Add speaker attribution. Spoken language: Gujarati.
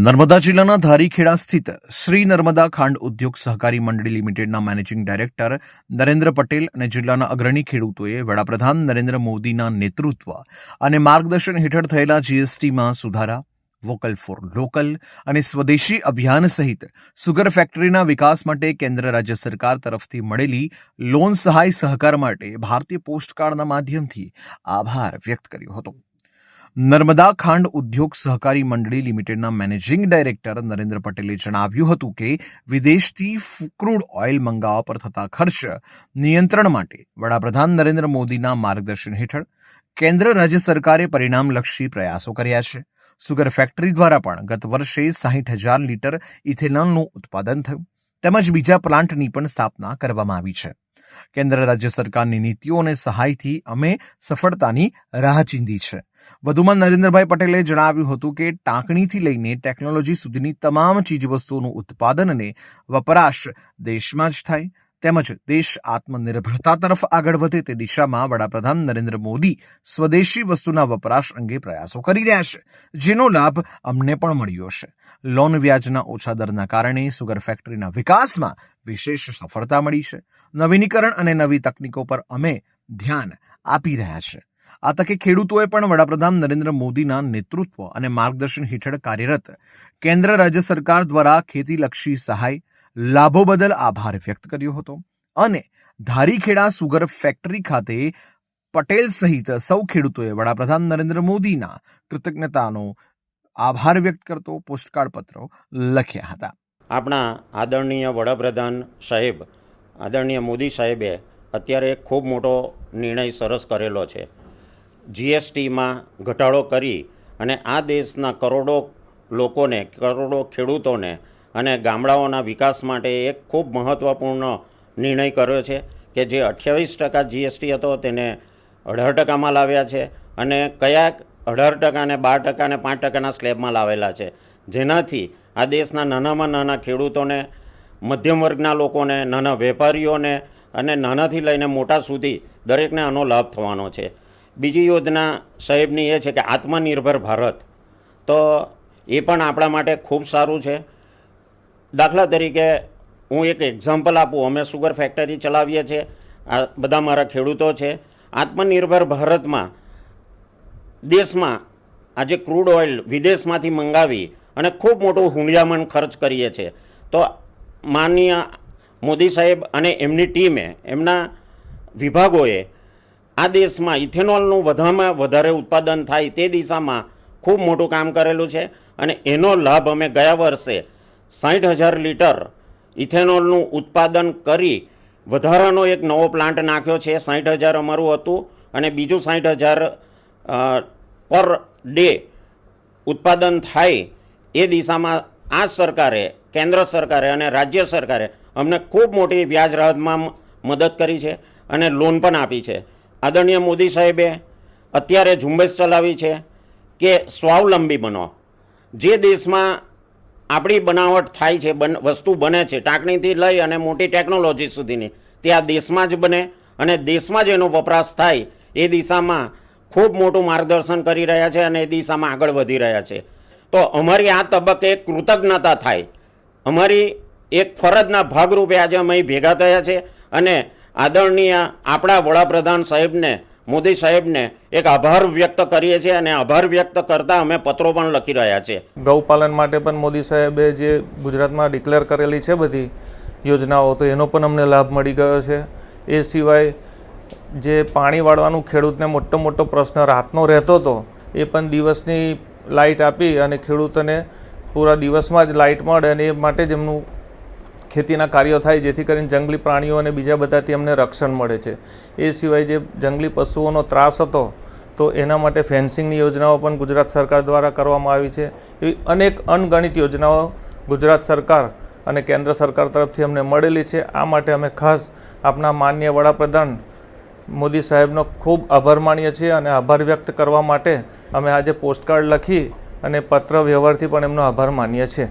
Speaker 1: નર્મદા જિલ્લાના ધારીખેડા સ્થિત શ્રી નર્મદા ખાંડ ઉદ્યોગ સહકારી મંડળી લિમિટેડના મેનેજિંગ ડાયરેક્ટર નરેન્દ્ર પટેલ અને જિલ્લાના અગ્રણી ખેડૂતોએ વડાપ્રધાન નરેન્દ્ર મોદીના નેતૃત્વ અને માર્ગદર્શન હેઠળ થયેલા જીએસટીમાં સુધારા, વોકલ ફોર લોકલ અને સ્વદેશી અભિયાન સહિત સુગર ફેક્ટરીના વિકાસ માટે કેન્દ્ર રાજ્ય સરકાર તરફથી મળેલી લોન સહાય સહકાર માટે ભારતીય પોસ્ટકાર્ડના માધ્યમથી આભાર વ્યક્ત કર્યો હતો. નર્મદા ખાંડ ઉદ્યોગ સહકારી મંડળી લિમિટેડના મેનેજિંગ ડાયરેક્ટર નરેન્દ્ર પટેલે જણાવ્યું હતું કે વિદેશથી ક્રૂડ ઓઇલ મંગાવવા પર થતા ખર્ચ નિયંત્રણ માટે વડાપ્રધાન નરેન્દ્ર મોદીના માર્ગદર્શન હેઠળ કેન્દ્ર રાજ્ય સરકારે પરિણામલક્ષી પ્રયાસો કર્યા છે. સુગર ફેક્ટરી દ્વારા પણ ગત વર્ષે 60,000 લીટર ઇથેનોલનું ઉત્પાદન થયું તેમજ બીજા પ્લાન્ટની પણ સ્થાપના કરવામાં આવી છે. કેન્દ્ર રાજ્ય સરકારની નીતિઓ અને સહાયથી અમે સફળતાની રાહ ચીંધી છે. વધુમાં નરેન્દ્રભાઈ પટેલે જણાવ્યું હતું કે ટાંકણીથી લઈને ટેકનોલોજી સુધીની તમામ ચીજવસ્તુઓનું ઉત્પાદન અને વપરાશ દેશમાં જ થાય તેમજ દેશ આત્મનિર્ભરતા તરફ આગળ વધે તે દિશામાં વડાપ્રધાન નરેન્દ્ર મોદી સ્વદેશી વસ્તુના વપરાશ અંગે પ્રયાસો કરી રહ્યા છે, જેનો લાભ અમને પણ મળ્યો છે. લોન વ્યાજના ઓછા દરના કારણે સુગર ફેક્ટરીના વિકાસમાં વિશેષ સફળતા મળી છે. નવીનીકરણ અને નવી તકનીકો પર અમે ધ્યાન આપી રહ્યા છે. આ તકે ખેડૂતોએ પણ વડાપ્રધાન નરેન્દ્ર મોદીના નેતૃત્વ અને માર્ગદર્શન હેઠળ કાર્યરત કેન્દ્ર રાજ્ય સરકાર દ્વારા ખેતીલક્ષી સહાય લાભો બદલ આભાર વ્યક્ત કર્યો હતો અને ધારીખેડા સુગર ફેક્ટરી ખાતે પટેલ સહિત સૌ ખેડૂતોએ વડાપ્રધાન નરેન્દ્ર મોદીના કૃતજ્ઞતાનો આભાર વ્યક્ત કરતો પોસ્ટકાર્ડ પત્રો લખ્યા હતા.
Speaker 2: આપણા આદરણીય વડાપ્રધાન સાહેબ આદરણીય મોદી સાહેબે અત્યારે ખૂબ મોટો નિર્ણય સરસ કરેલો છે. જીએસટીમાં ઘટાડો કરી અને આ દેશના કરોડો લોકોને, કરોડો ખેડૂતોને અને ગામડાઓના વિકાસ માટે એક ખૂબ મહત્ત્વપૂર્ણ નિર્ણય કર્યો છે કે જે 28% જીએસટી હતો તેને 18% લાવ્યા છે અને કયા 18% ને 12% ને 5%ના સ્લેબમાં લાવેલા છે, જેનાથી આ દેશના નાનામાં નાના ખેડૂતોને, મધ્યમ વર્ગના લોકોને, નાના વેપારીઓને અને નાનાથી લઈને મોટા સુધી દરેકને આનો લાભ થવાનો છે. બીજી યોજના સાહેબની એ છે કે આત્મનિર્ભર ભારત, તો એ પણ આપણા માટે ખૂબ સારું છે. દાખલા તરીકે હું એક એક્ઝામ્પલ આપું, અમે સુગર ફેક્ટરી ચલાવીએ છીએ, આ બધા મારા ખેડૂતો છે. આત્મનિર્ભર ભારતમાં દેશમાં આજે ક્રૂડ ઓઇલ વિદેશમાંથી મંગાવી અને ખૂબ મોટું હુંડિયામણ ખર્ચ કરીએ છીએ, તો માનનીય મોદી સાહેબ અને એમની ટીમે, એમના વિભાગોએ આ દેશમાં ઇથેનોલનું વધારેમાં વધારે ઉત્પાદન થાય તે દિશામાં ખૂબ મોટું કામ કરેલું છે અને એનો લાભ અમે ગયા વર્ષે 60,000 લીટર ઇથેનોલનું ઉત્પાદન કરી વધારાનો એક નવો પ્લાન્ટ નાખ્યો છે. 60,000 અમારું હતું અને બીજું 60,000 પર ડે ઉત્પાદન થાય એ દિશામાં આ સરકારે, કેન્દ્ર સરકારે અને રાજ્ય સરકારે અમને ખૂબ મોટી વ્યાજ રાહતમાં મદદ કરી છે અને લોન પણ આપી છે. આદરણીય મોદી સાહેબે અત્યારે ઝુંબેશ ચલાવી છે કે સ્વાવલંબી બનો. જે દેશમાં આપણી બનાવટ થાય છે, વસ્તુ બને છે, ટાંકણીથી લઈ અને મોટી ટેકનોલોજી સુધીની, તે આ દેશમાં જ બને અને દેશમાં જ એનો વપરાશ થાય એ દિશામાં ખૂબ મોટું માર્ગદર્શન કરી રહ્યા છે અને એ દિશામાં આગળ વધી રહ્યા છે. તો અમારી આ તબક્કે કૃતજ્ઞતા થાય, અમારી એક ફરજના ભાગરૂપે આજે અમે ભેગા થયા છે અને આદરણીય આપણા વડાપ્રધાન સાહેબને, મોદી સાહેબને એક આભાર વ્યક્ત કરીએ છીએ અને આભાર વ્યક્ત કરતાં અમે પત્રો પણ લખી રહ્યા છીએ.
Speaker 3: ગૌપાલન માટે પણ મોદી સાહેબે જે ગુજરાતમાં ડિક્લેર કરેલી છે બધી યોજનાઓ, તો એનો પણ અમને લાભ મળી ગયો છે. એ સિવાય જે પાણી વાળવાનું ખેડૂતને મોટો પ્રશ્ન રાતનો રહેતો હતો, એ પણ દિવસની લાઇટ આપી અને ખેડૂતોને પૂરા દિવસમાં જ લાઇટ મળે અને એ માટે જ એમનું ખેતીના કાર્યો થાય, જેથી કરીને જંગલી પ્રાણીઓ અને બીજા બધાથી અમને રક્ષણ મળે છે. એ સિવાય જે જંગલી પશુઓનો ત્રાસ હતો તો એના માટે ફેન્સિંગની યોજનાઓ પણ ગુજરાત સરકાર દ્વારા કરવામાં આવી છે. એવી અનેક અનગણિત યોજનાઓ ગુજરાત સરકાર અને કેન્દ્ર સરકાર તરફથી અમને મળેલી છે. આ માટે અમે ખાસ આપણા માનનીય વડાપ્રધાન મોદી સાહેબનો ખૂબ આભાર માનીએ છીએ અને આભાર વ્યક્ત કરવા માટે અમે આજે પોસ્ટકાર્ડ લખી અને પત્ર વ્યવહારથી પણ એમનો આભાર માનીએ છીએ.